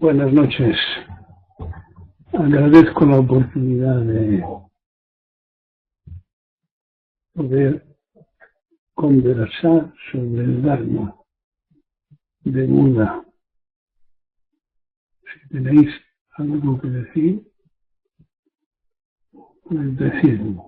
Buenas noches. Agradezco la oportunidad de poder conversar sobre el Dharma de Buda. Si tenéis algo que decir, pues decidlo.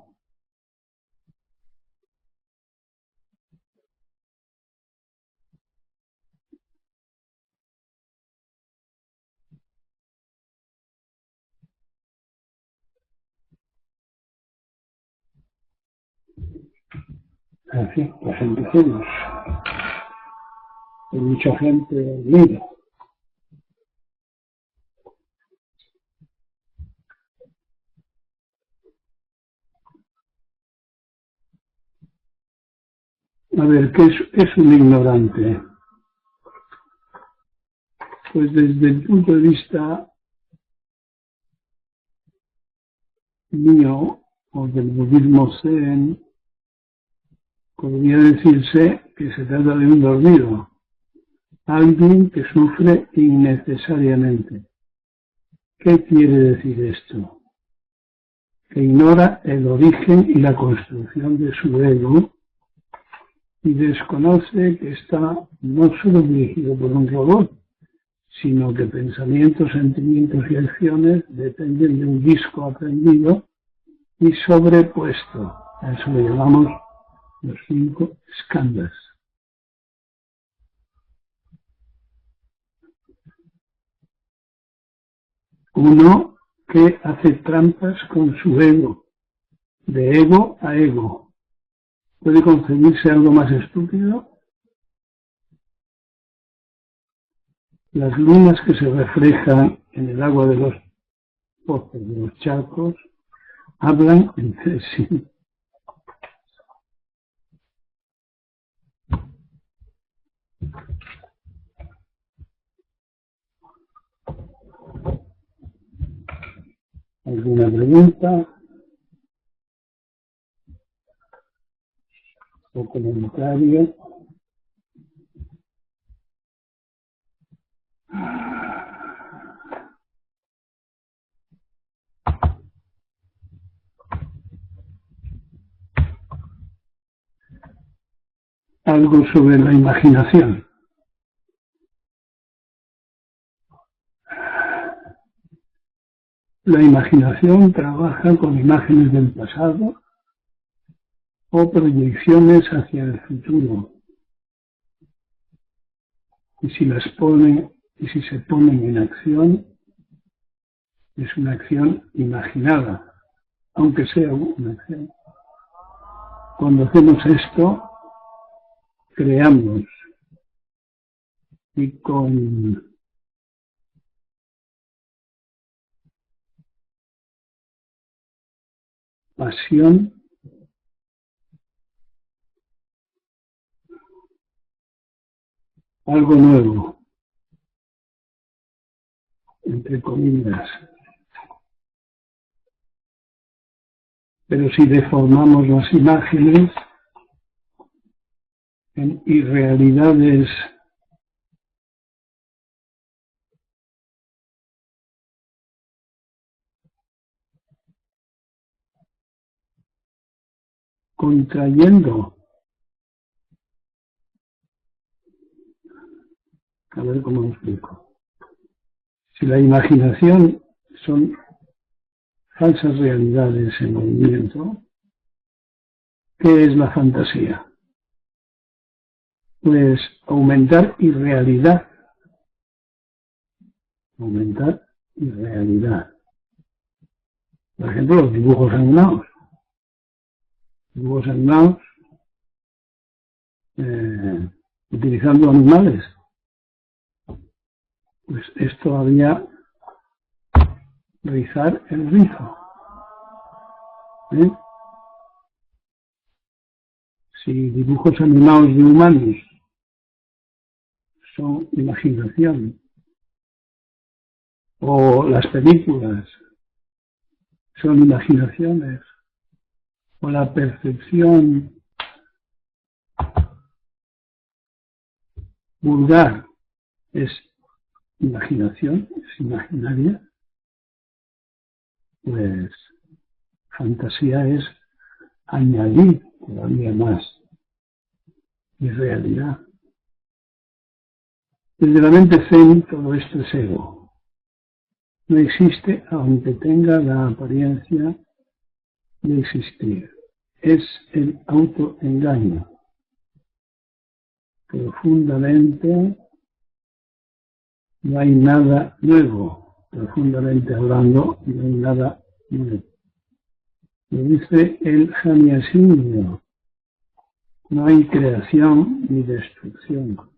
Así, pues empecemos. Hay mucha gente unida. A ver, ¿qué es un ignorante? Pues desde el punto de vista mío, o del budismo zen, podría decirse que se trata de un dormido, alguien que sufre innecesariamente. ¿Qué quiere decir esto? Que ignora el origen y la construcción de su ego y desconoce que está no solo dirigido por un robot, sino que pensamientos, sentimientos y acciones dependen de un disco aprendido y sobrepuesto. A eso le llamamos los 5 skandhas. Uno que hace trampas con su ego, de ego a ego. ¿Puede concebirse algo más estúpido? Las lunas que se reflejan en el agua de los pozos, de los charcos, hablan entre sí. ¿Alguna pregunta o comentario? Algo sobre la imaginación. La imaginación trabaja con imágenes del pasado o proyecciones hacia el futuro. Y si se ponen en acción, es una acción imaginada, aunque sea una acción. Cuando hacemos esto, creamos y con pasión algo nuevo, entre comillas. Pero si deformamos las imágenes en irrealidades contrayendo, a ver cómo lo explico. Si la imaginación son falsas realidades en movimiento, ¿qué es la fantasía? Pues aumentar irrealidad. Aumentar irrealidad. Por ejemplo, los dibujos animados. Dibujos animados utilizando animales. Pues es todavía rizar el rizo. Si dibujos animados de humanos son imaginación, o las películas son imaginaciones, o la percepción vulgar es imaginación es imaginaria, pues fantasía es añadir todavía más irrealidad. Desde la mente zen todo esto es ego. No existe aunque tenga la apariencia de existir. Es el autoengaño. Profundamente no hay nada nuevo. Profundamente hablando, no hay nada nuevo. Lo dice el Sannyasino. No hay creación ni destrucción.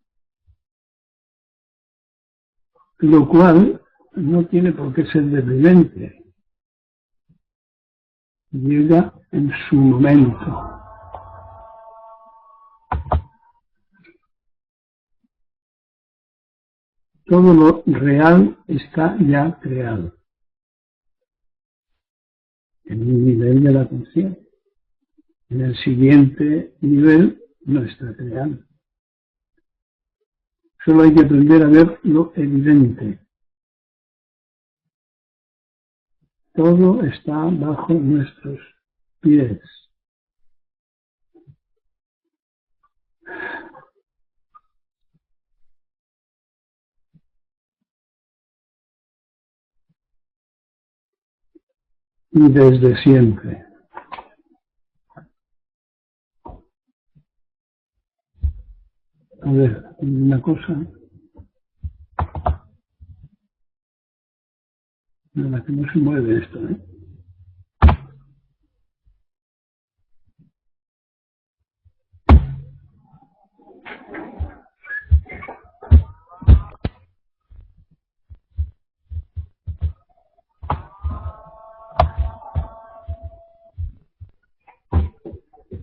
Lo cual no tiene por qué ser deprimente. Llega en su momento. Todo lo real está ya creado. En un nivel de la conciencia. En el siguiente nivel no está creado. Solo hay que aprender a ver lo evidente. Todo está bajo nuestros pies. Y desde siempre. A ver, una cosa en la que no se mueve esto, ¿eh?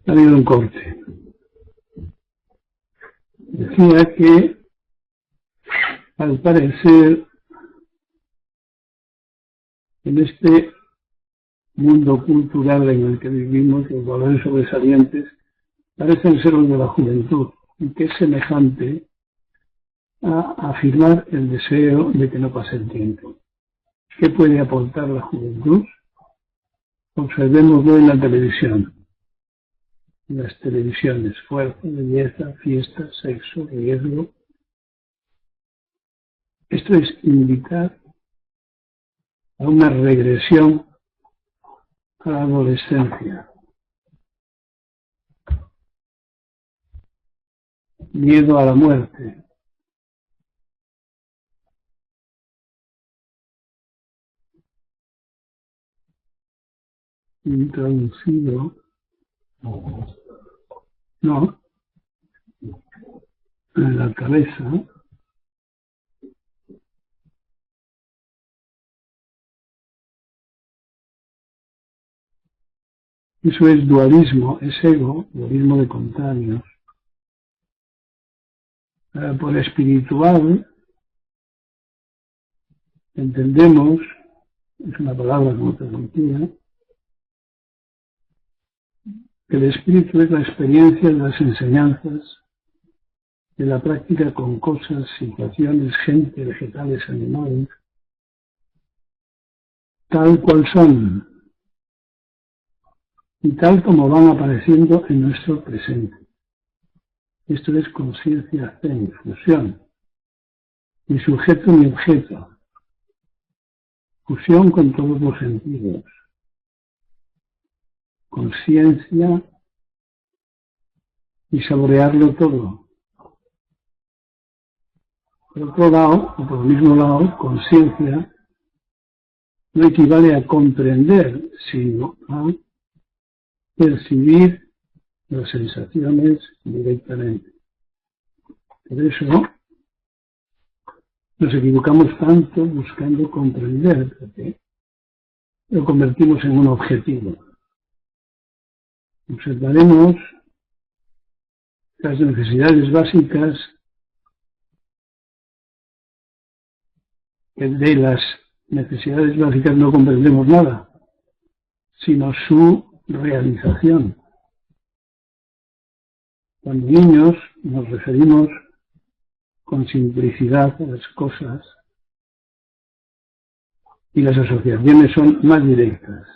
Ha habido un corte. Decía que, al parecer, en este mundo cultural en el que vivimos, los valores sobresalientes parecen ser los de la juventud, y que es semejante a afirmar el deseo de que no pase el tiempo. ¿Qué puede aportar la juventud? Observémoslo en la televisión. Las televisiones, fuerza, belleza, fiesta, sexo, riesgo. Esto es invitar a una regresión a la adolescencia. Miedo a la muerte. Introducido, no, en la cabeza, eso es dualismo, es ego, dualismo de contrarios. Por espiritual, entendemos, es una palabra como te decía, que el espíritu es la experiencia de las enseñanzas, de la práctica con cosas, situaciones, gente, vegetales, animales, tal cual son y tal como van apareciendo en nuestro presente. Esto es conciencia zen, fusión, ni sujeto ni objeto, fusión con todos los sentidos, conciencia y saborearlo todo. Por otro lado, o por el mismo lado, conciencia no equivale a comprender, sino a percibir las sensaciones directamente. Por eso nos equivocamos tanto buscando comprender, porque lo convertimos en un objetivo. Observaremos las necesidades básicas, que de las necesidades básicas no comprendemos nada, sino su realización. Cuando niños nos referimos con simplicidad a las cosas, y las asociaciones son más directas.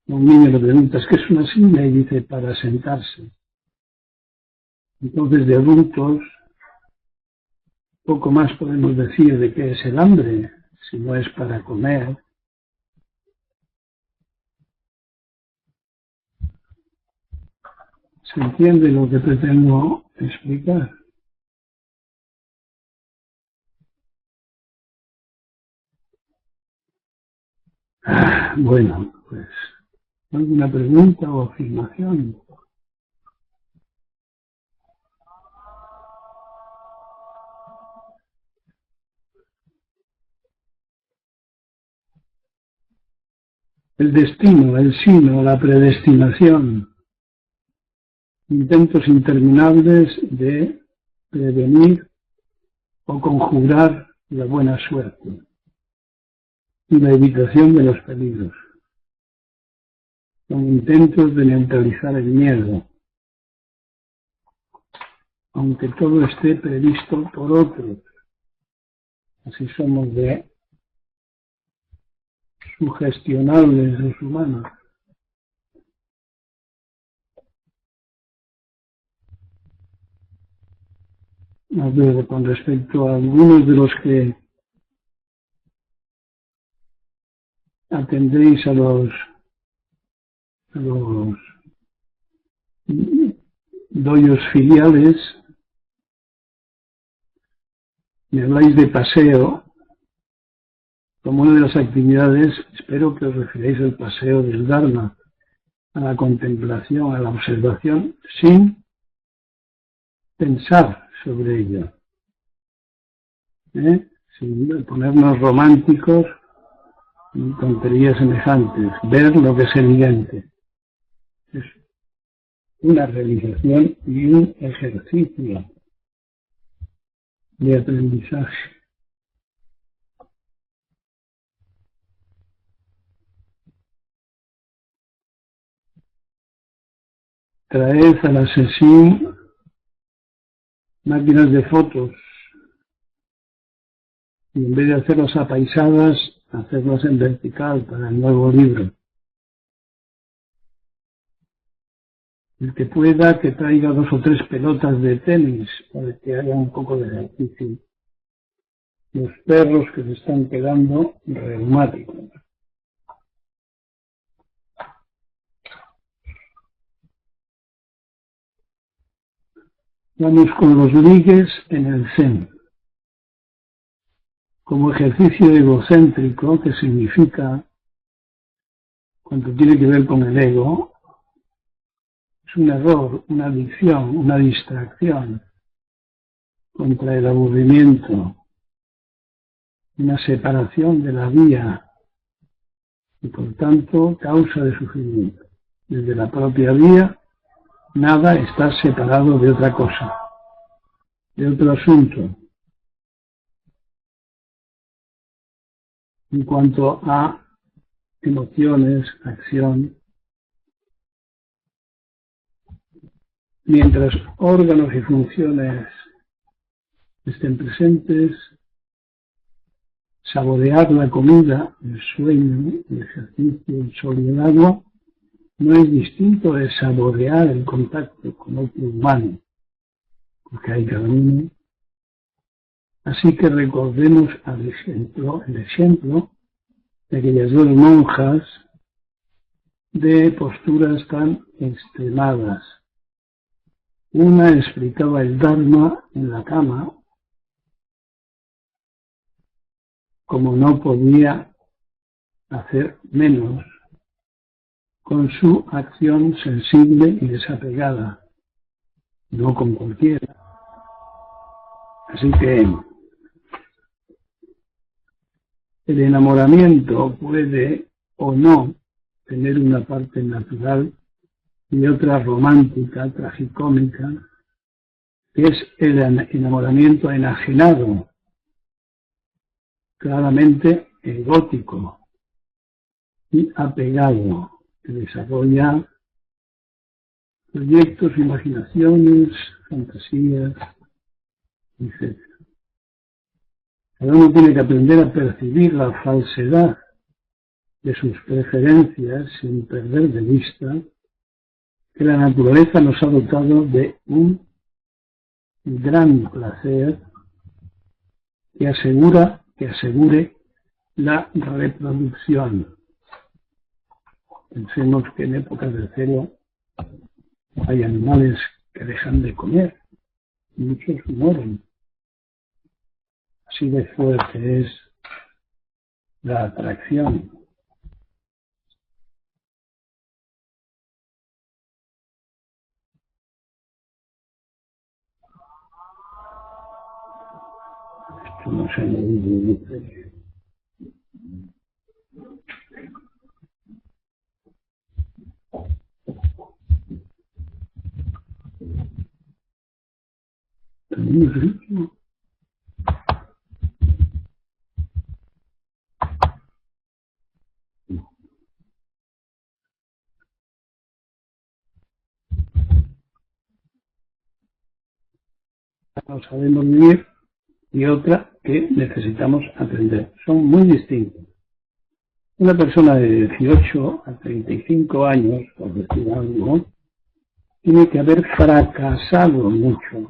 Un niño le preguntas ¿qué es una silla? Y dice para sentarse. Entonces de adultos poco más podemos decir de qué es el hambre, si no es para comer. ¿Se entiende lo que pretendo explicar? Bueno, pues, ¿alguna pregunta o afirmación? El destino, el sino, la predestinación. Intentos interminables de prevenir o conjurar la buena suerte y la evitación de los peligros. Son intentos de neutralizar el miedo, aunque todo esté previsto por otros. Así somos de sugestionables los humanos. A ver, con respecto a algunos de los que atendéis a los doyos filiales, me habláis de paseo. Como una de las actividades, espero que os refiráis al paseo del Dharma, a la contemplación, a la observación, sin pensar sobre ello, sin ponernos románticos y tonterías semejantes, ver lo que es evidente. Es una realización y un ejercicio de aprendizaje. Traed a la sesión máquinas de fotos y en vez de hacerlas apaisadas, hacerlas en vertical para el nuevo libro. El que pueda, que traiga 2 o 3 pelotas de tenis para que haya un poco de ejercicio. Los perros que se están quedando reumáticos. Vamos con los ligues en el Zen. Como ejercicio egocéntrico, que significa, cuando tiene que ver con el ego, es un error, una adicción, una distracción contra el aburrimiento, una separación de la vía y por tanto causa de sufrimiento. Desde la propia vía, nada está separado de otra cosa, de otro asunto. En cuanto a emociones, acción, mientras órganos y funciones estén presentes, saborear la comida, el sueño, el ejercicio, el sol y el agua, no es distinto de saborear el contacto con otro humano, porque hay cada uno. Así que recordemos el ejemplo de aquellas 2 monjas de posturas tan extremadas. Una explicaba el Dharma en la cama, como no podía hacer menos con su acción sensible y desapegada, no con cualquiera. Así que el enamoramiento puede o no tener una parte natural y otra romántica, tragicómica, que es el enamoramiento enajenado, claramente egótico y apegado, que desarrolla proyectos, imaginaciones, fantasías, etc. Cada uno tiene que aprender a percibir la falsedad de sus preferencias sin perder de vista que la naturaleza nos ha dotado de un gran placer que asegure la reproducción. Pensemos que en épocas de celo hay animales que dejan de comer, muchos mueren. Así de fuerte es la atracción. Esto no se me dice. ¿Tenemos ritmo? No sabemos vivir y otra que necesitamos aprender. Son muy distintos. Una persona de 18 a 35 años, por decir algo, tiene que haber fracasado mucho.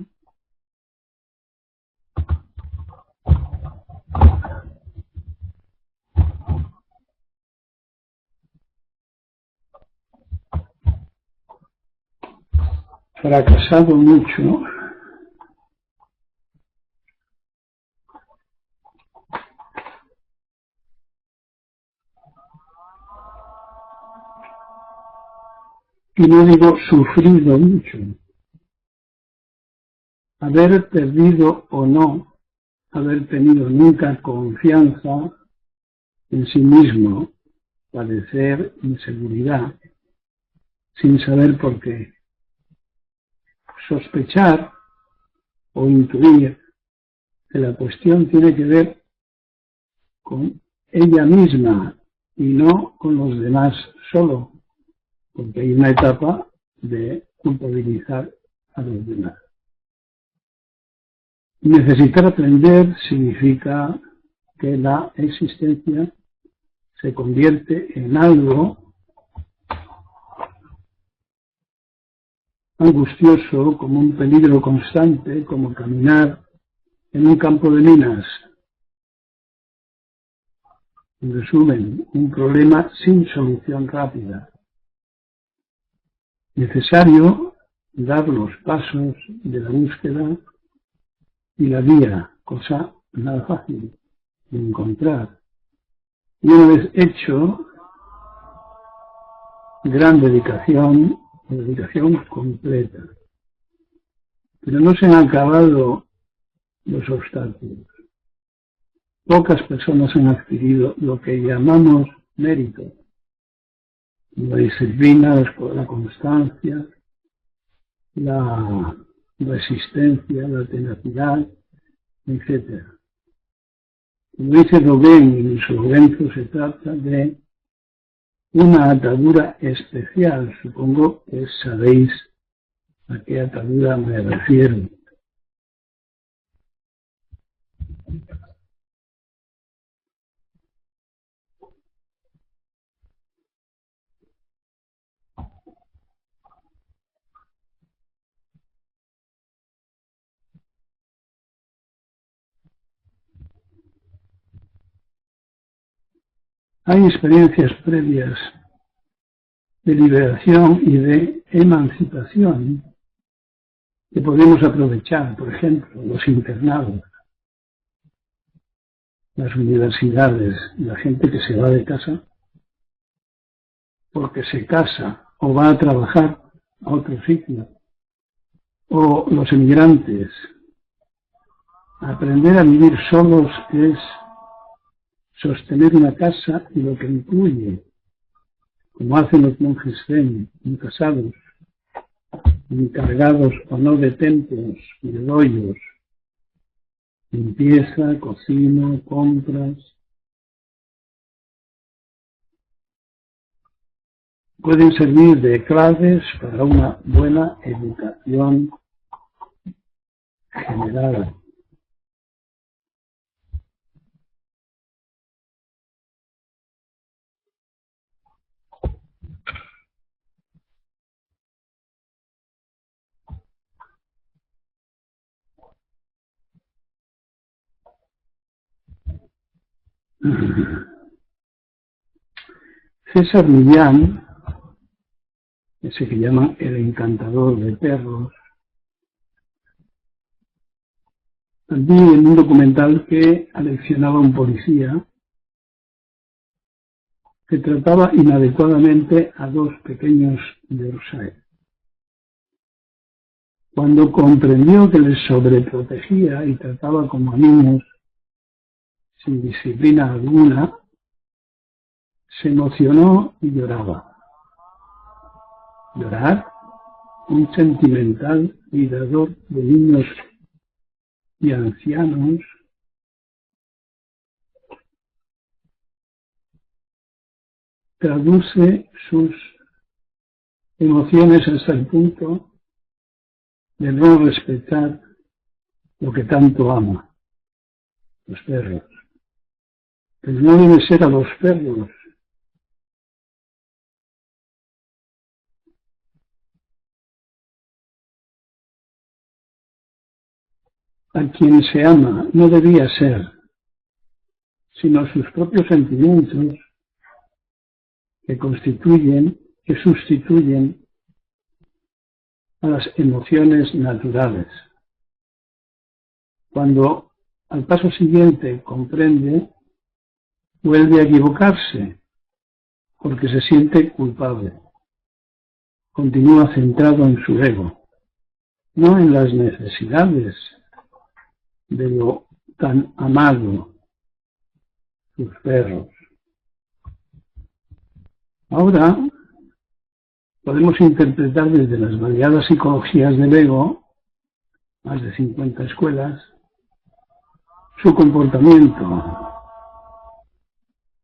Fracasado mucho y no digo sufrido mucho. Haber perdido o no haber tenido nunca confianza en sí mismo, padecer inseguridad sin saber por qué. Sospechar o intuir que la cuestión tiene que ver con ella misma y no con los demás solo, porque hay una etapa de culpabilizar a los demás. Necesitar aprender significa que la existencia se convierte en algo angustioso, como un peligro constante, como caminar en un campo de minas. En resumen, un problema sin solución rápida. Necesario dar los pasos de la búsqueda y la vía, cosa nada fácil de encontrar. Y una vez hecho, gran dedicación completa. Pero no se han acabado los obstáculos. Pocas personas han adquirido lo que llamamos mérito. La disciplina, la constancia, la resistencia, la tenacidad, etc. Como dice Dogen en su Lorenzo, se trata de una atadura especial. Supongo que sabéis a qué atadura me refiero. Hay experiencias previas de liberación y de emancipación que podemos aprovechar, por ejemplo, los internados, las universidades, la gente que se va de casa porque se casa o va a trabajar a otro sitio, o los emigrantes. Aprender a vivir solos es sostener una casa y lo que incluye, como hacen los monjes zen, casados, encargados o no de templos y de doyos, limpieza, cocina, compras. Pueden servir de claves para una buena educación general. César Millán, ese que llaman el encantador de perros, vi en un documental que aleccionaba a un policía que trataba inadecuadamente a dos pequeños Yorkshire. Cuando comprendió que les sobreprotegía y trataba como a niños sin disciplina alguna, se emocionó y lloraba. Llorar, un sentimental cuidador de niños y ancianos, traduce sus emociones hasta el punto de no respetar lo que tanto ama, los perros. Pero no debe ser a los perros a quien se ama, no debía ser, sino sus propios sentimientos que sustituyen a las emociones naturales. Cuando al paso siguiente comprende, vuelve a equivocarse porque se siente culpable. Continúa centrado en su ego, no en las necesidades de lo tan amado, sus perros. Ahora podemos interpretar desde las variadas psicologías del ego, más de 50 escuelas, su comportamiento.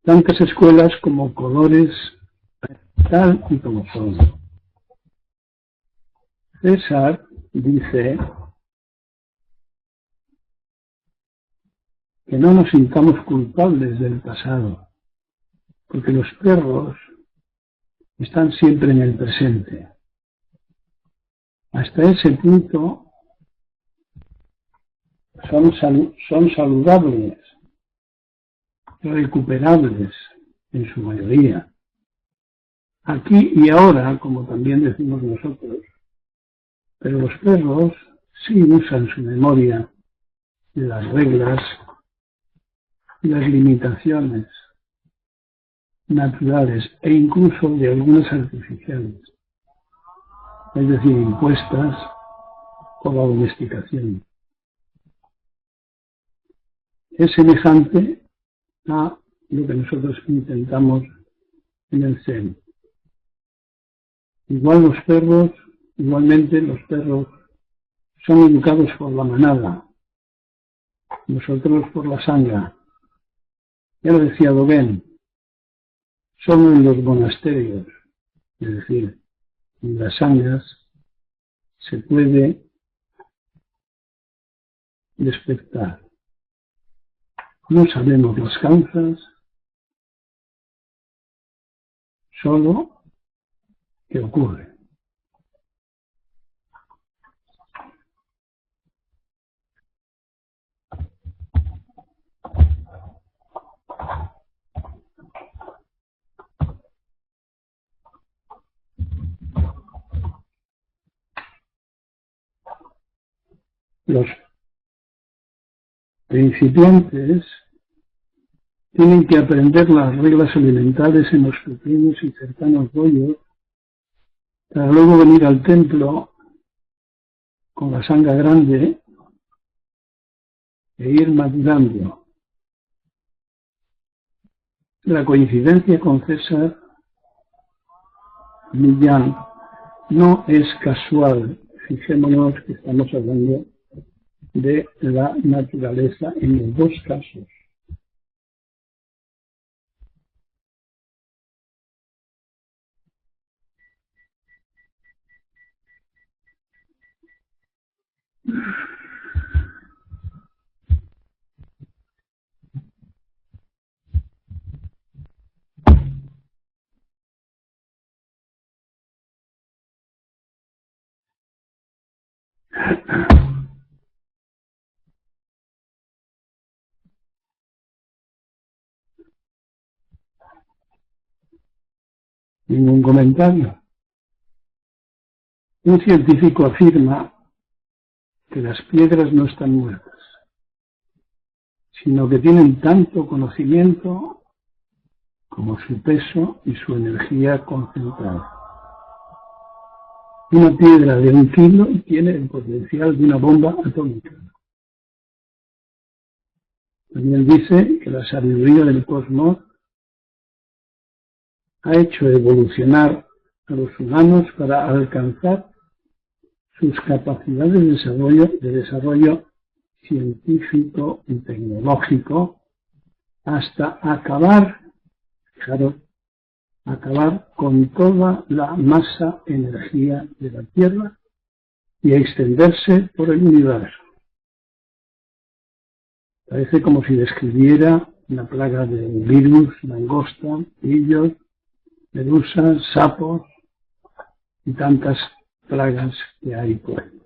Tantas escuelas como colores, tal y como son. César dice que no nos sintamos culpables del pasado, porque los perros están siempre en el presente. Hasta ese punto son saludables, recuperables en su mayoría. Aquí y ahora, como también decimos nosotros, pero los perros sí usan su memoria de las reglas y las limitaciones naturales e incluso de algunas artificiales, es decir, impuestas por la domesticación. Es semejante a lo que nosotros intentamos en el Zen. Igualmente los perros son educados por la manada, nosotros por la sangha. Ya lo decía Dogen, solo en los monasterios, es decir, en las sanghas, se puede despertar. No sabemos las causas, solo que ocurre. Los principiantes tienen que aprender las reglas elementales en los pequeños y cercanos doyos para luego venir al templo con la sangha grande e ir madurando. La coincidencia con César Millán no es casual. Fijémonos que estamos hablando de la naturaleza en los dos casos. Ningún comentario. Un científico afirma que las piedras no están muertas, sino que tienen tanto conocimiento como su peso y su energía concentrada. Una piedra de 1 kilo tiene el potencial de una bomba atómica. También dice que la sabiduría del cosmos ha hecho evolucionar a los humanos para alcanzar sus capacidades de desarrollo científico y tecnológico hasta acabar, fijaros, acabar con toda la masa energía de la Tierra y extenderse por el universo. Parece como si describiera una plaga de virus, langosta, grillos, medusas, sapos y tantas plagas que hay por ahí.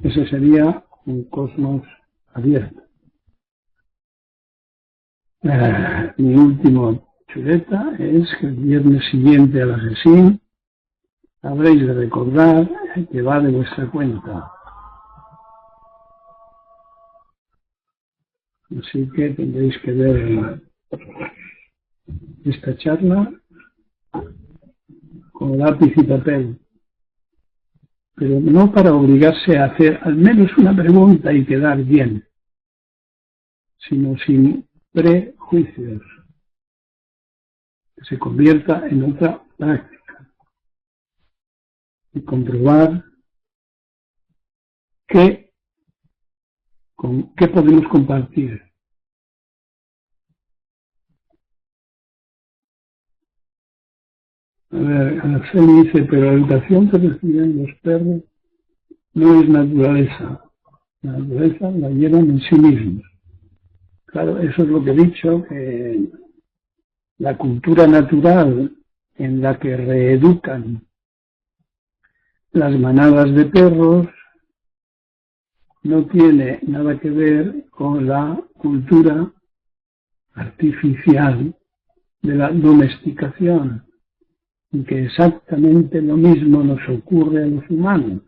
Ese sería un cosmos abierto. Mi último chuleta es que el viernes siguiente a la sesión habréis de recordar que va de vuestra cuenta. Así que tendréis que ver esta charla con lápiz y papel, pero no para obligarse a hacer al menos una pregunta y quedar bien, sino sin prejuicios, que se convierta en otra práctica y comprobar qué podemos compartir. A ver, Araceli dice, pero la educación que reciben los perros no es naturaleza. La naturaleza la llevan en sí mismos. Claro, eso es lo que he dicho, que la cultura natural en la que reeducan las manadas de perros no tiene nada que ver con la cultura artificial de la domesticación, y que exactamente lo mismo nos ocurre a los humanos.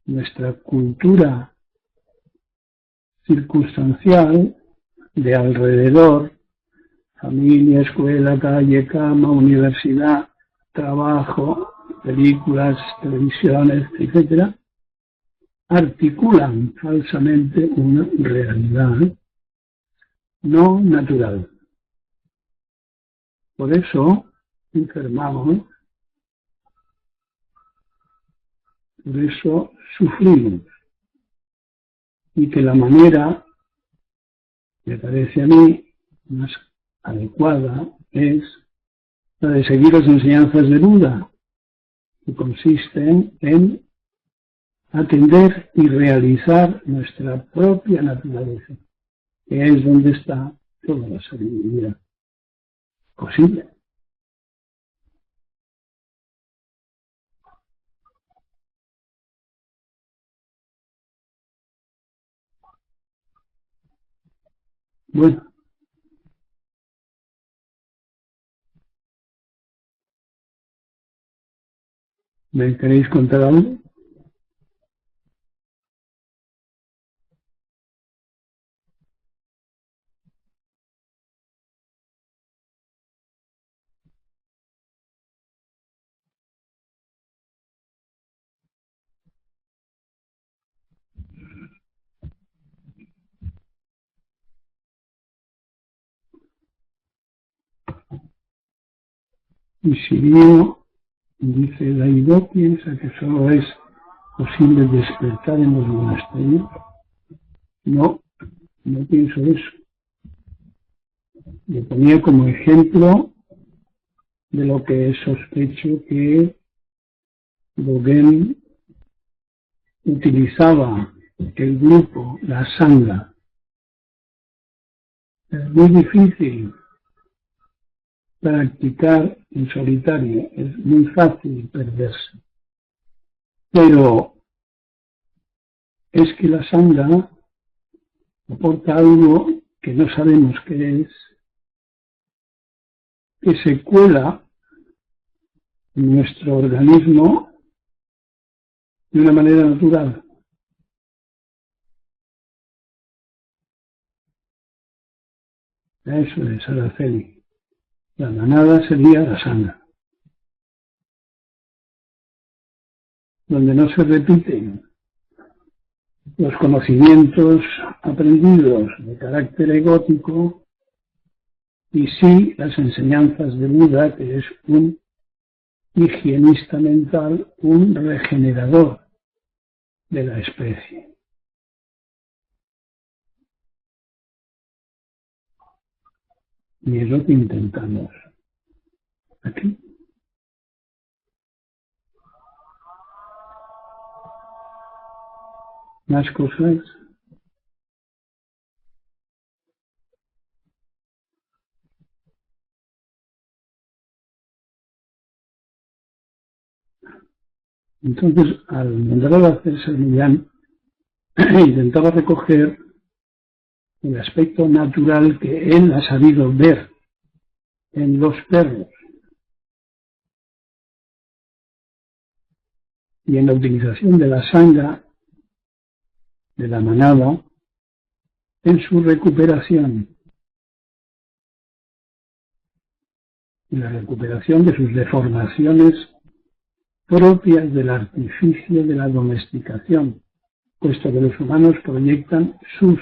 Nuestra cultura circunstancial de alrededor, familia, escuela, calle, cama, universidad, trabajo, películas, televisiones, etc., articulan falsamente una realidad no natural. Por eso enfermamos, por eso sufrimos, y que la manera, me parece a mí, más adecuada es la de seguir las enseñanzas de Buda, que consisten en atender y realizar nuestra propia naturaleza, que es donde está toda la sabiduría posible. Bueno, ¿me queréis contar algo? Y Sirio dice, Daido piensa que solo es posible despertar en los monasterios. No, no pienso eso. Le ponía como ejemplo de lo que sospecho que Dogen utilizaba el grupo, la sangha. Es muy difícil practicar en solitario, es muy fácil perderse. Pero es que la sangha aporta algo que no sabemos qué es, que se cuela en nuestro organismo de una manera natural. Eso es Araceli. La manada sería la sana, donde no se repiten los conocimientos aprendidos de carácter egótico y sí las enseñanzas de Buda, que es un higienista mental, un regenerador de la especie. Y es lo que intentamos aquí. Más cosas. Entonces, al mandar a hacerse Millán, intentaba recoger el aspecto natural que él ha sabido ver en los perros y en la utilización de la sangre de la manada en su recuperación y la recuperación de sus deformaciones propias del artificio de la domesticación, puesto que los humanos proyectan sus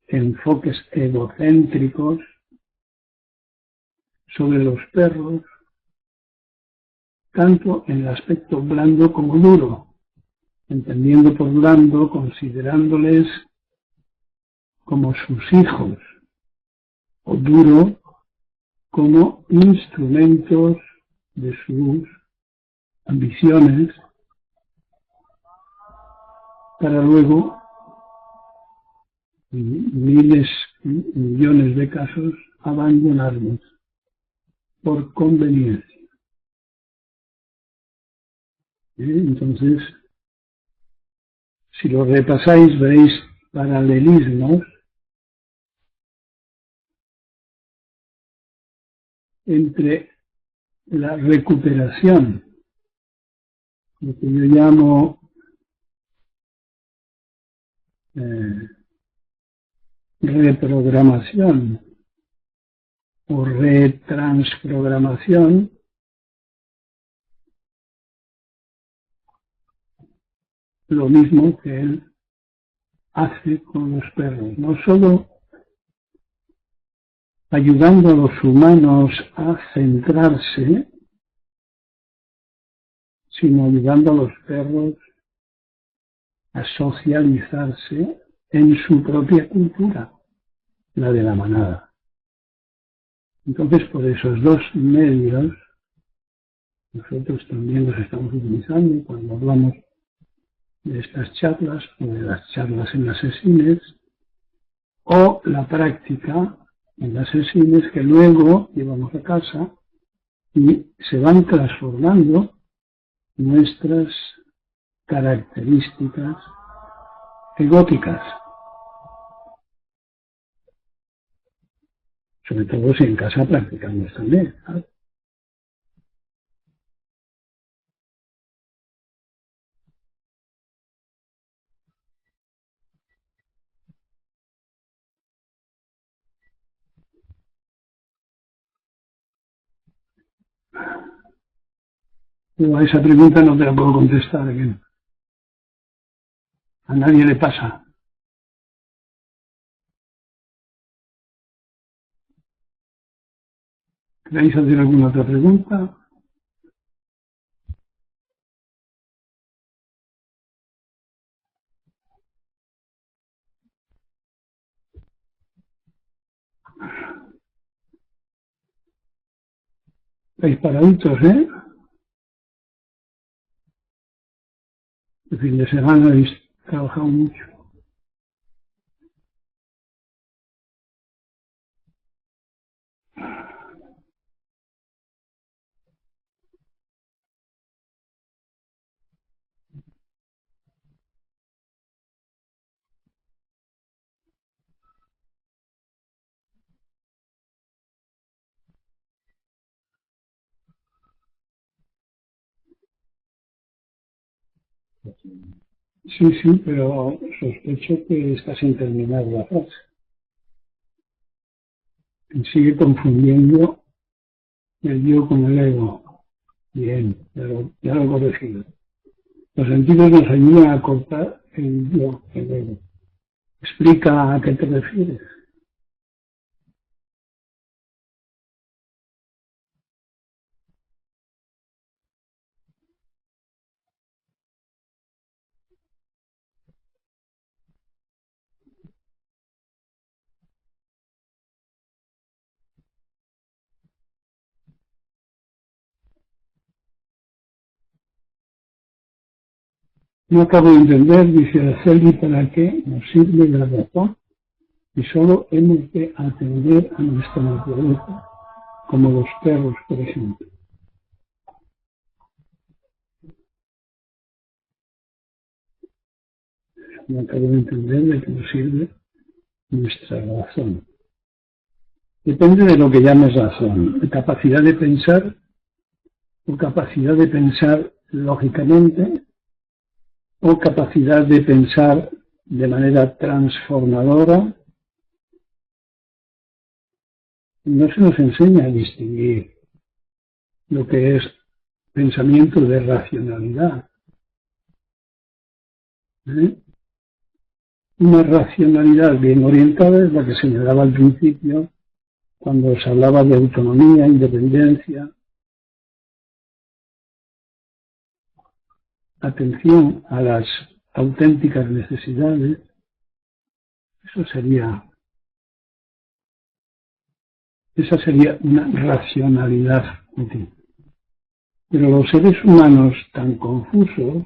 enfoques egocéntricos sobre los perros, tanto en el aspecto blando como duro, entendiendo por blando, considerándoles como sus hijos, o duro como instrumentos de sus ambiciones, para luego, en miles, millones de casos, abandonarlos por conveniencia. Entonces, si lo repasáis, veréis paralelismos entre la recuperación, lo que yo llamo reprogramación o retransprogramación, lo mismo que él hace con los perros, no solo ayudando a los humanos a centrarse, sino ayudando a los perros a socializarse en su propia cultura, la de la manada. Entonces, por esos dos medios, nosotros también los estamos utilizando cuando hablamos de estas charlas o de las charlas en las sesines o la práctica en las sesines que luego llevamos a casa y se van transformando nuestras características egóticas, sobre todo si en casa practicamos también, ¿sabes? Pero a esa pregunta no te la puedo contestar, que a nadie le pasa. ¿Queréis hacer alguna otra pregunta? ¿Estáis paraditos, eh? El fin de semana habéis trabajado mucho. Sí, sí, pero sospecho que está sin terminar la frase. Sigue confundiendo el yo con el ego. Bien, ya lo he corregido. Los sentidos nos ayudan a cortar el yo, el ego. Explica a qué te refieres. No acabo de entender, dice Araceli, para qué nos sirve la razón y solo hemos de atender a nuestra naturaleza, como los perros, por ejemplo. No acabo de entender de qué nos sirve nuestra razón. Depende de lo que llames razón, capacidad de pensar o capacidad de pensar lógicamente o capacidad de pensar de manera transformadora. No se nos enseña a distinguir lo que es pensamiento de racionalidad. Una racionalidad bien orientada es la que señalaba al principio cuando se hablaba de autonomía, independencia, atención a las auténticas necesidades. Esa sería una racionalidad útil. Pero los seres humanos tan confusos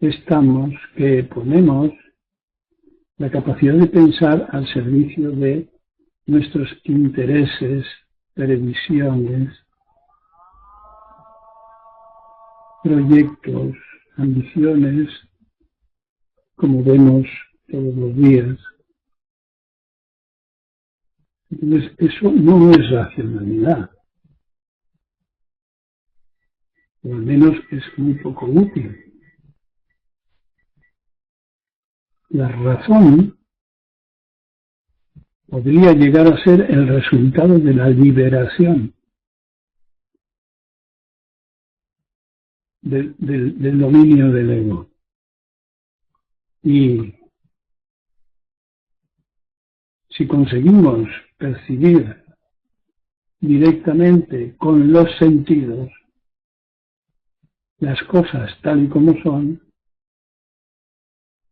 estamos que ponemos la capacidad de pensar al servicio de nuestros intereses, previsiones, proyectos, ambiciones, como vemos todos los días. Entonces, eso no es racionalidad. O al menos es muy poco útil. La razón podría llegar a ser el resultado de la liberación del dominio del ego. Y si conseguimos percibir directamente con los sentidos las cosas tal y como son,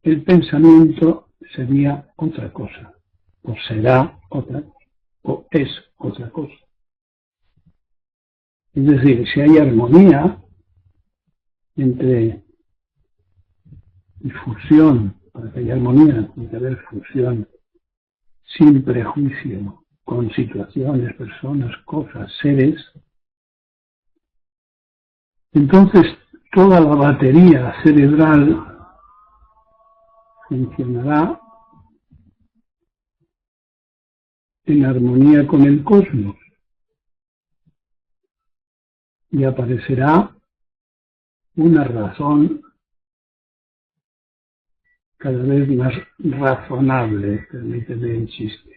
el pensamiento sería otra cosa, o será otra cosa, o es otra cosa. Es decir, si hay armonía entre y fusión, para que haya armonía, tiene que haber fusión, sin prejuicio, con situaciones, personas, cosas, seres, entonces toda la batería cerebral funcionará en armonía con el cosmos y aparecerá una razón cada vez más razonable, permíteme el chiste,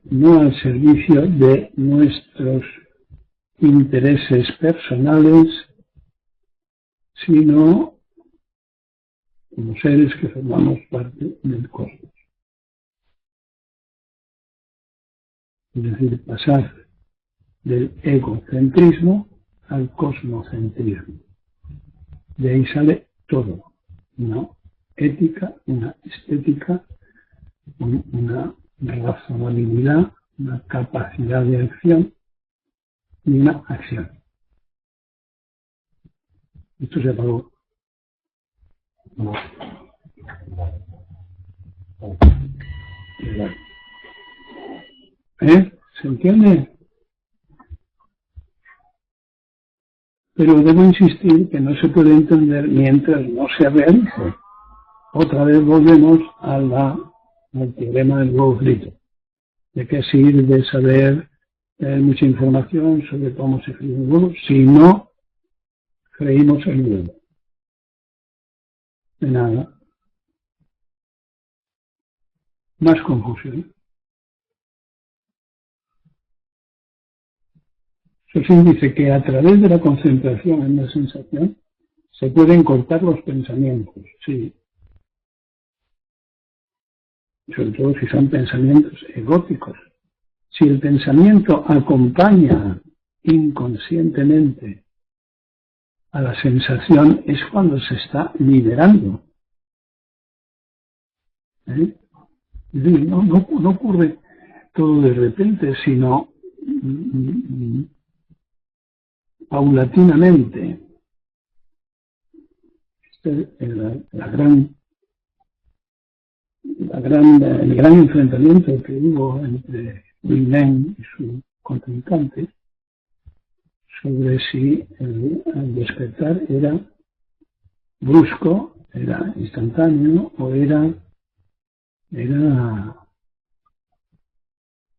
no al servicio de nuestros intereses personales, sino como seres que formamos parte del cosmos. Es decir, pasar del egocentrismo al cosmocentrismo. De ahí sale todo, una ética, una estética, una razonabilidad, una capacidad de acción y una acción. Esto se apagó. ¿Se entiende? Pero debo insistir que no se puede entender mientras no se realice. Otra vez volvemos al teorema del huevo frito. ¿De qué sirve saber mucha información sobre cómo se fríe un huevo si no freímos el huevo. De nada. Más confusión. Susín dice que a través de la concentración en la sensación se pueden cortar los pensamientos, sí. Sobre todo si son pensamientos egóticos. Si el pensamiento acompaña inconscientemente a la sensación, es cuando se está liberando. No ocurre todo de repente, sino paulatinamente. Este es el gran enfrentamiento que hubo entre Guillain y su contrincante sobre si el despertar era brusco, era instantáneo o era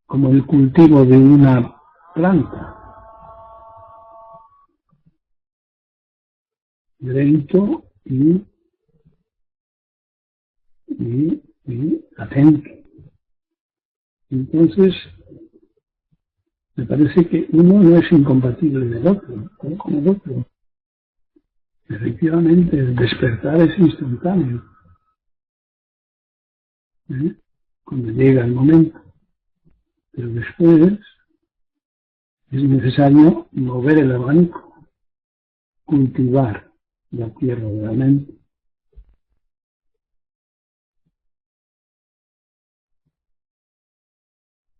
como el cultivo de una planta, lento y atento. Entonces, me parece que uno no es incompatible del otro, con el otro. Efectivamente, el despertar es instantáneo, cuando llega el momento. Pero después es necesario mover el abanico, cultivar la tierra de la mente.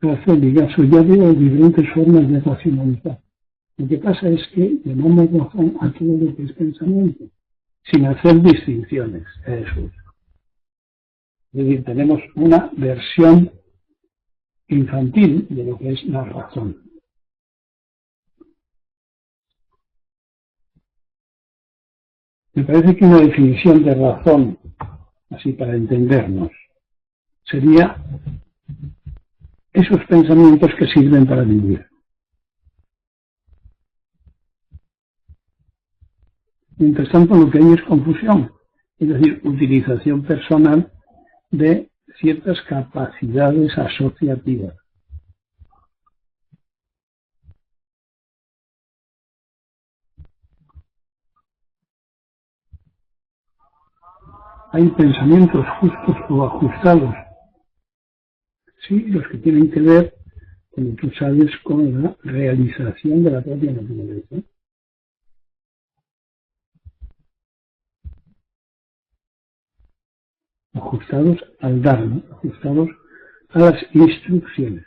Racel Gaso, ya veo diferentes formas de racionalizar. Lo que pasa es que llamamos razón a todo lo que es pensamiento, sin hacer distinciones. Eso es. Es decir, tenemos una versión infantil de lo que es la razón. Me parece que una definición de razón, así para entendernos, sería esos pensamientos que sirven para vivir. Mientras tanto, lo que hay es confusión, es decir, utilización personal de ciertas capacidades asociativas. Hay pensamientos justos o ajustados, sí, los que tienen que ver, como tú sabes, con la realización de la propia naturaleza. Ajustados al Dharma, ajustados a las instrucciones.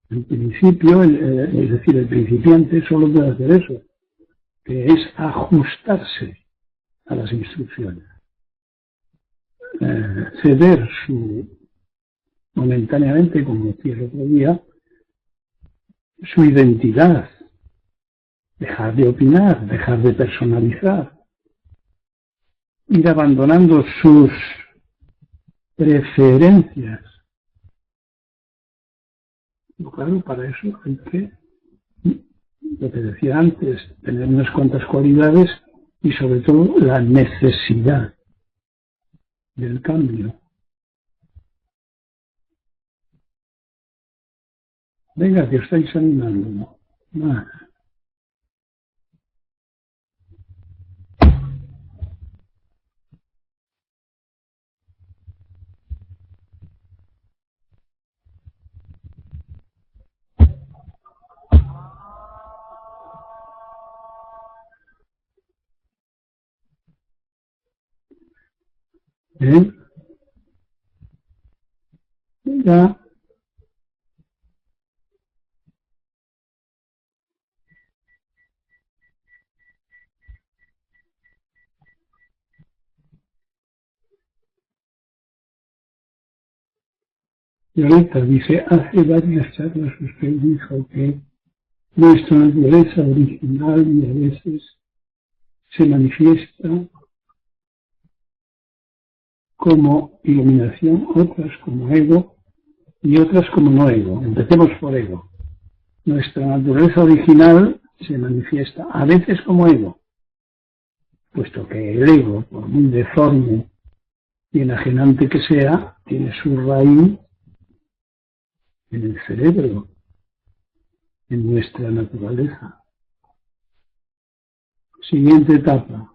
En principio, es decir, el principiante solo puede hacer eso, que es ajustarse a las instrucciones. Ceder momentáneamente, como decía el otro día, su identidad, dejar de opinar, dejar de personalizar, ir abandonando sus preferencias. Pero claro, para eso hay que, lo que decía antes, tener unas cuantas cualidades y sobre todo la necesidad del cambio. Venga, que estáis animando. Más. Venga. Violeta dice, hace varias charlas usted dijo que nuestra naturaleza original y a veces se manifiesta como iluminación, otras como ego y otras como no ego. Empecemos por ego. Nuestra naturaleza original se manifiesta a veces como ego, puesto que el ego, por muy deforme y enajenante que sea, tiene su raíz en el cerebro, en nuestra naturaleza. Siguiente etapa.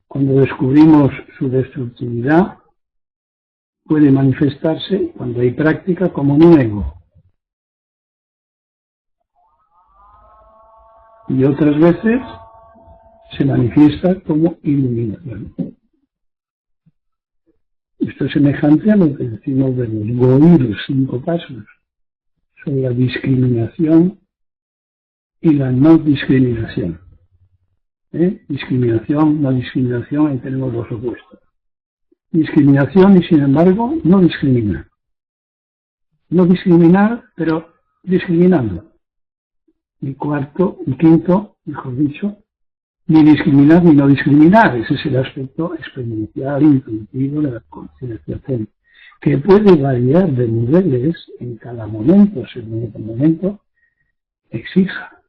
Cuando descubrimos su destructividad, puede manifestarse, cuando hay práctica, como un ego. Y otras veces se manifiesta como iluminación. Esto es semejante a lo que decimos de los GOI, los 5 pasos, sobre la discriminación y la no discriminación. Discriminación, no discriminación, ahí tenemos los opuestos. Discriminación y, sin embargo, no discriminar. No discriminar, pero discriminando. Y cuarto, y quinto, mejor dicho, ni discriminar ni no discriminar. Ese es el aspecto experiencial, intuitivo de la concienciación, que puede variar de niveles en cada momento, según el momento exija.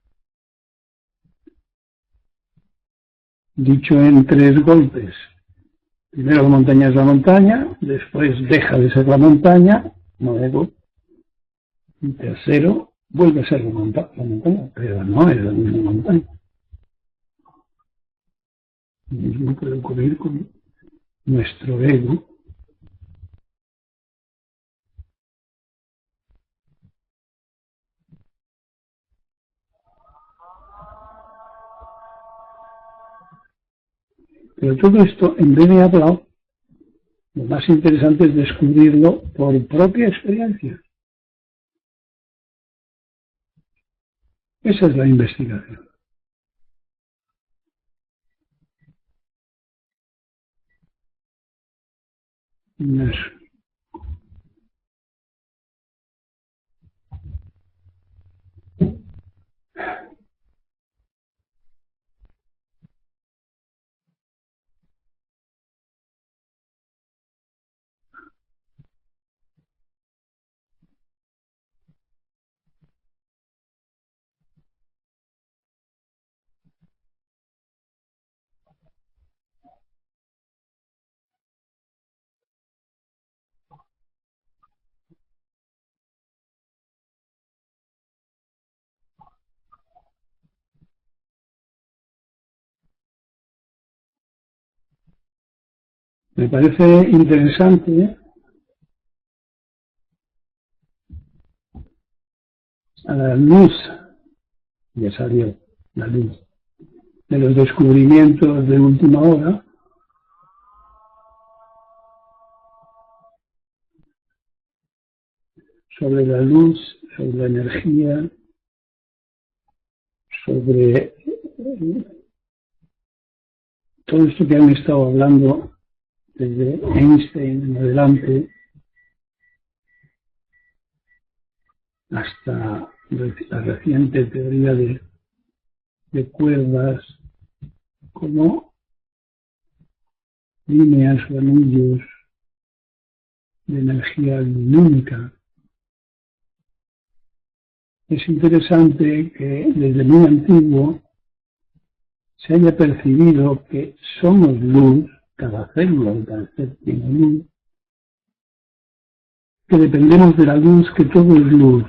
Dicho en 3 golpes. Primero la montaña es la montaña, después deja de ser la montaña, luego, y tercero, vuelve a ser la montaña, pero no es la misma montaña. Lo mismo puede ocurrir con nuestro ego. Pero todo esto, en vez de hablar, lo más interesante es descubrirlo por propia experiencia. Esa es la investigación. Eso. Me parece interesante a la luz, ya salió la luz, de los descubrimientos de última hora, sobre la luz, sobre la energía, sobre todo esto que han estado hablando desde Einstein en adelante hasta la reciente teoría de cuerdas como líneas o anillos de energía lumínica. Es interesante que desde muy antiguo se haya percibido que somos luz, cada célula de cada ser tiene luz, que dependemos de la luz, que todo es luz,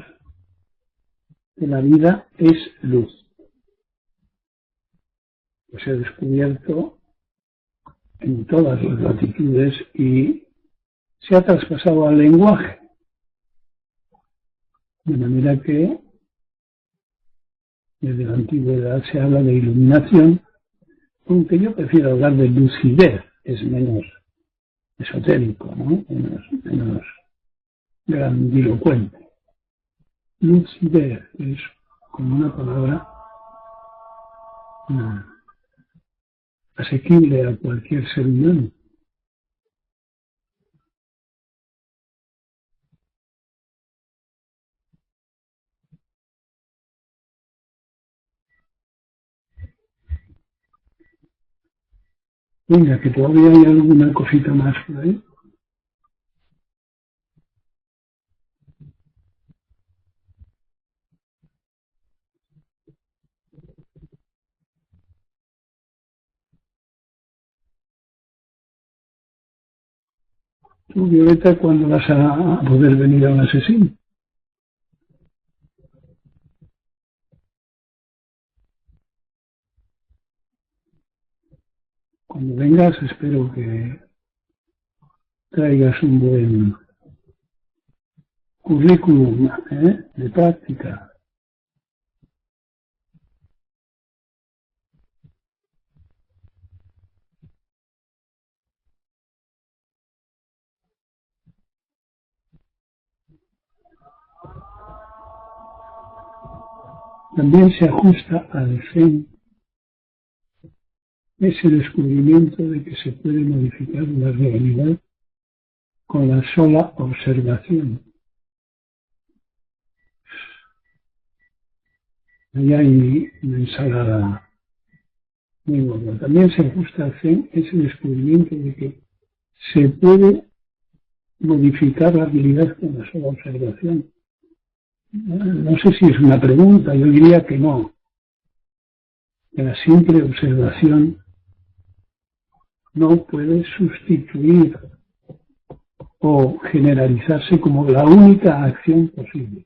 que la vida es luz. Pues se ha descubierto en todas las latitudes y se ha traspasado al lenguaje, de manera que desde la antigüedad se habla de iluminación, aunque yo prefiero hablar de lucidez, es menos esotérico, ¿no? menos grandilocuente. Lucidez es como una palabra asequible a cualquier ser humano. Venga, que todavía hay alguna cosita más por ahí. Tú, Violeta, ¿cuándo vas a poder venir a un asesino? Cuando vengas espero que traigas un buen currículum de práctica. También se ajusta al Zen ese descubrimiento de que se puede modificar la realidad con la sola observación. Ahí hay una ensalada muy buena. También se ajusta al Zen ese descubrimiento de que se puede modificar la realidad con la sola observación. No sé si es una pregunta, yo diría que no. Que la simple observación no puede sustituir o generalizarse como la única acción posible.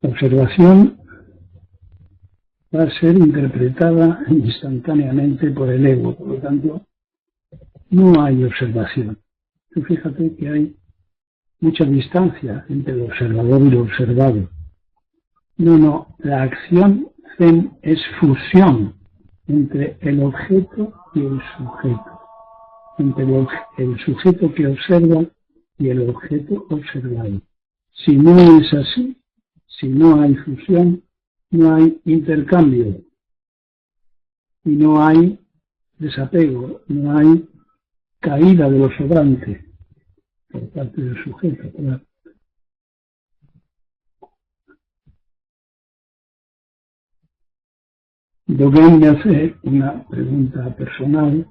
La observación va a ser interpretada instantáneamente por el ego, por lo tanto, no hay observación. Tú fíjate que hay mucha distancia entre el observador y lo observado. No, la acción Zen es fusión entre el objeto y el sujeto, entre el sujeto que observa y el objeto observado. Si no es así, si no hay fusión, no hay intercambio y no hay desapego, no hay caída de lo sobrante por parte del sujeto. Claro. Dogen me hace una pregunta personal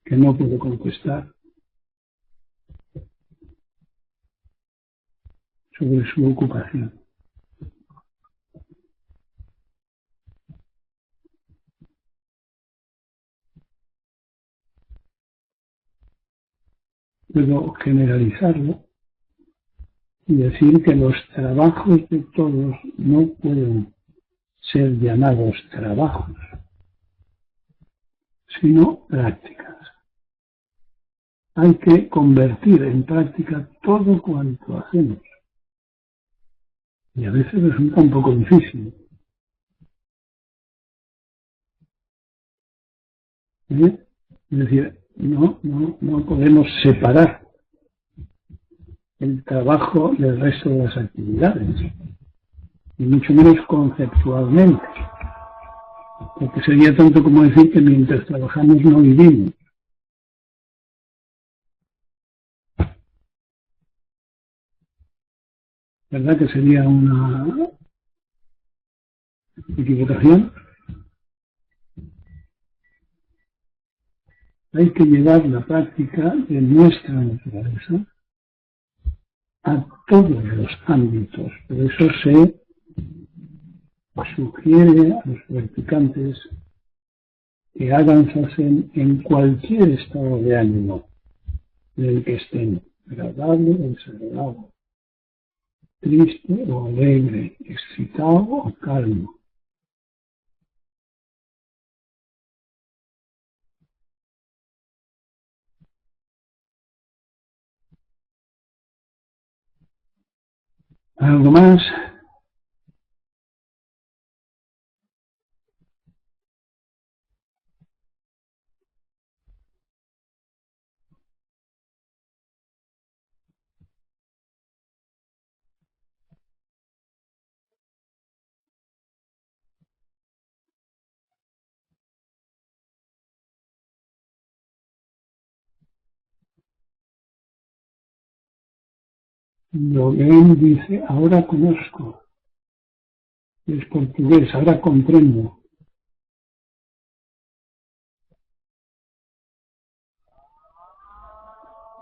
que no puedo contestar sobre su ocupación. Puedo generalizarlo y decir que los trabajos de todos no pueden ser llamados trabajos, sino prácticas. Hay que convertir en práctica todo cuanto hacemos. Y a veces resulta un poco difícil. Es decir, no podemos separar el trabajo del resto de las actividades, y mucho menos conceptualmente, porque sería tanto como decir que mientras trabajamos no vivimos. ¿Verdad que sería una equivocación? Hay que llevar la práctica de nuestra naturaleza a todos los ámbitos. Por eso se sugiere a los practicantes que hagan zazen en cualquier estado de ánimo en el que estén, agradable o desagradable, triste o alegre, excitado o calmo. ¿Algo más? Dogen dice, ahora conozco. Es portugués, ahora comprendo.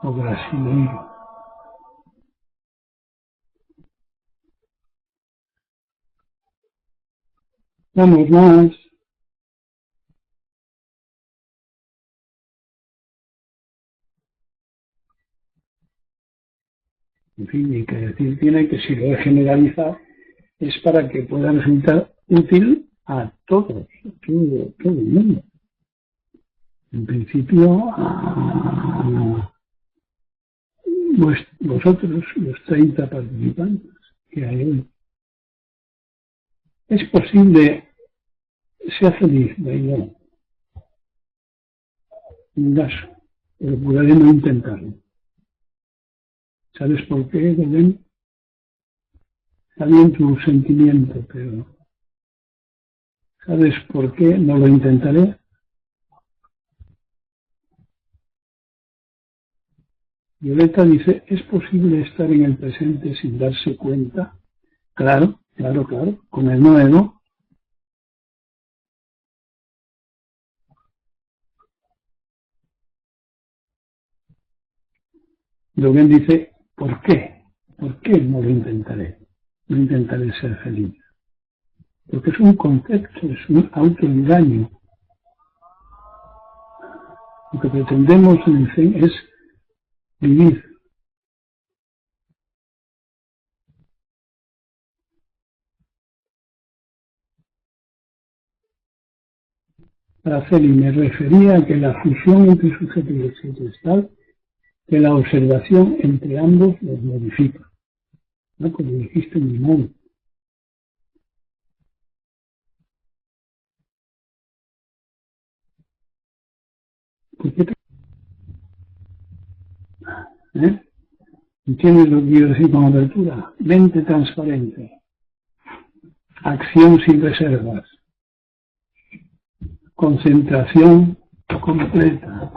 O brasileño. Vamos más. En fin, y que decir tiene que si lo he generalizado es para que pueda resultar útil a todos, todo el mundo. En principio, a vosotros, los 30 participantes que hay hoy. Es posible, sea feliz, Bailón. Un caso, pero procuraré no intentarlo. ¿Sabes por qué, Belén? Está bien tu sentimiento, pero ¿sabes por qué no lo intentaré? Violeta dice, ¿es posible estar en el presente sin darse cuenta? Claro, con el nuevo. Logan dice, ¿por qué? ¿Por qué no lo intentaré? No intentaré ser feliz. Porque es un concepto, es un autoengaño. Lo que pretendemos en el Zen es vivir. Araceli, me refería a que la fusión entre sujeto y objeto es tal que la observación entre ambos los modifica. ¿No? Como dijiste en mi modo. ¿Por qué ¿Entiendes lo que quiero decir con apertura? Mente transparente. Acción sin reservas. Concentración completa.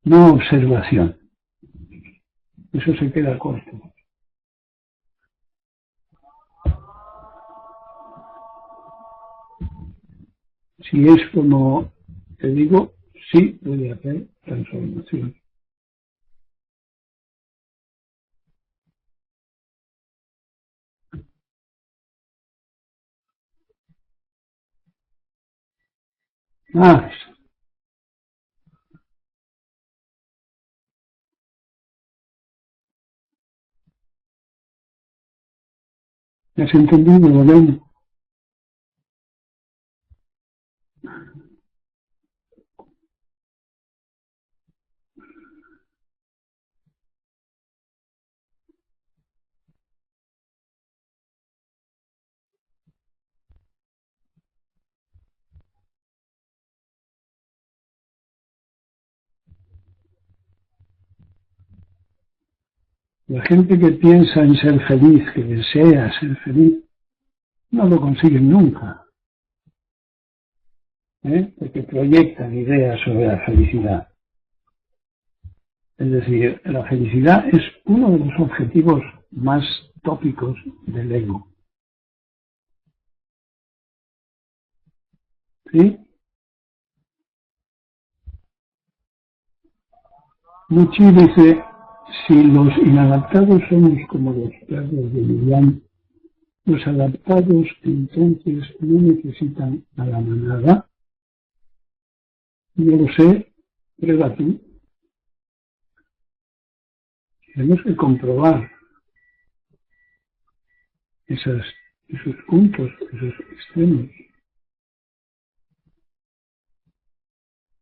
No observación. Eso se queda corto. Si es como te digo, sí puede hacer transformación. Ah, ¿me has entendido, Belén? La gente que piensa en ser feliz, que desea ser feliz, no lo consiguen nunca, porque proyectan ideas sobre la felicidad. Es decir, la felicidad es uno de los objetivos más tópicos del ego. ¿Sí? Muchi dice, si los inadaptados somos como los perros de Lilian, los adaptados entonces no necesitan a la manada. No lo sé, prueba tú. Tenemos que comprobar esos puntos, esos extremos.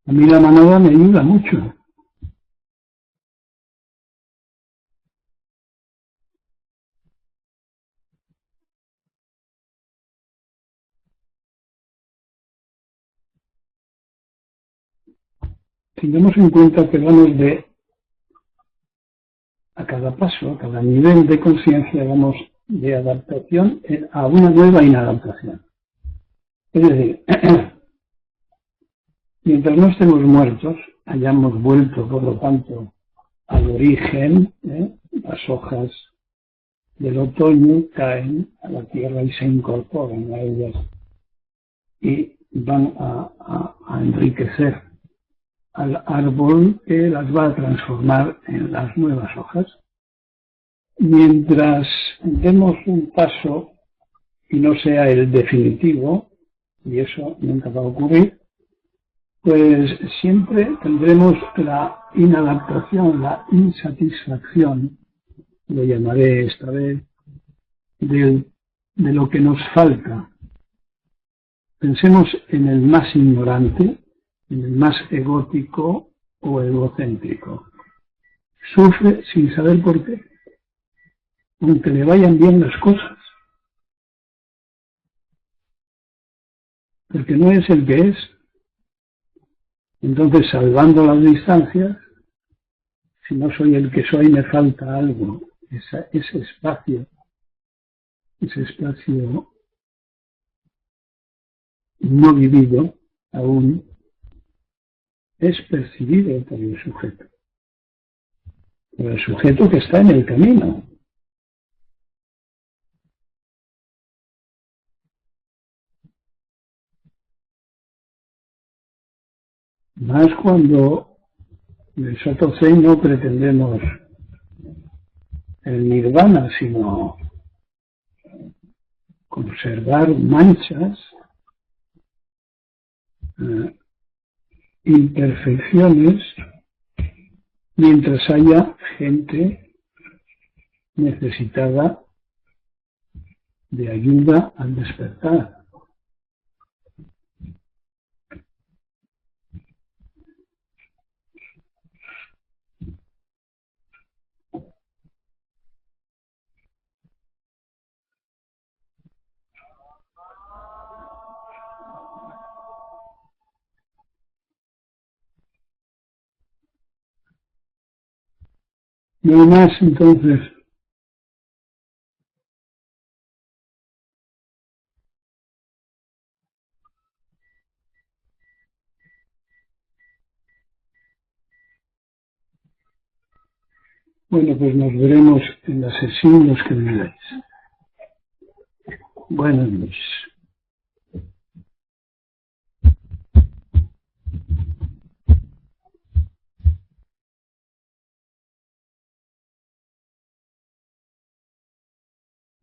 A mí la manada me ayuda mucho. Tengamos en cuenta que vamos a cada paso, a cada nivel de conciencia, vamos de adaptación a una nueva inadaptación. Es decir, mientras no estemos muertos, hayamos vuelto, por lo tanto, al origen, las hojas del otoño caen a la tierra y se incorporan a ellas y van a enriquecer al árbol que las va a transformar en las nuevas hojas. Mientras demos un paso y no sea el definitivo, y eso nunca va a ocurrir, pues siempre tendremos la inadaptación, la insatisfacción, lo llamaré esta vez, de lo que nos falta. Pensemos en el más ignorante, en el más egótico o egocéntrico. Sufre sin saber por qué, aunque le vayan bien las cosas, porque no es el que es. Entonces, salvando las distancias, si no soy el que soy, me falta algo. Ese espacio no vivido aún es percibido por el sujeto que está en el camino. Más cuando en el Soto Zen no pretendemos el nirvana, sino conservar manchas, imperfecciones, mientras haya gente necesitada de ayuda al despertar. No hay más, entonces. Bueno, pues nos veremos en la sesión los que vengáis. Buenas noches.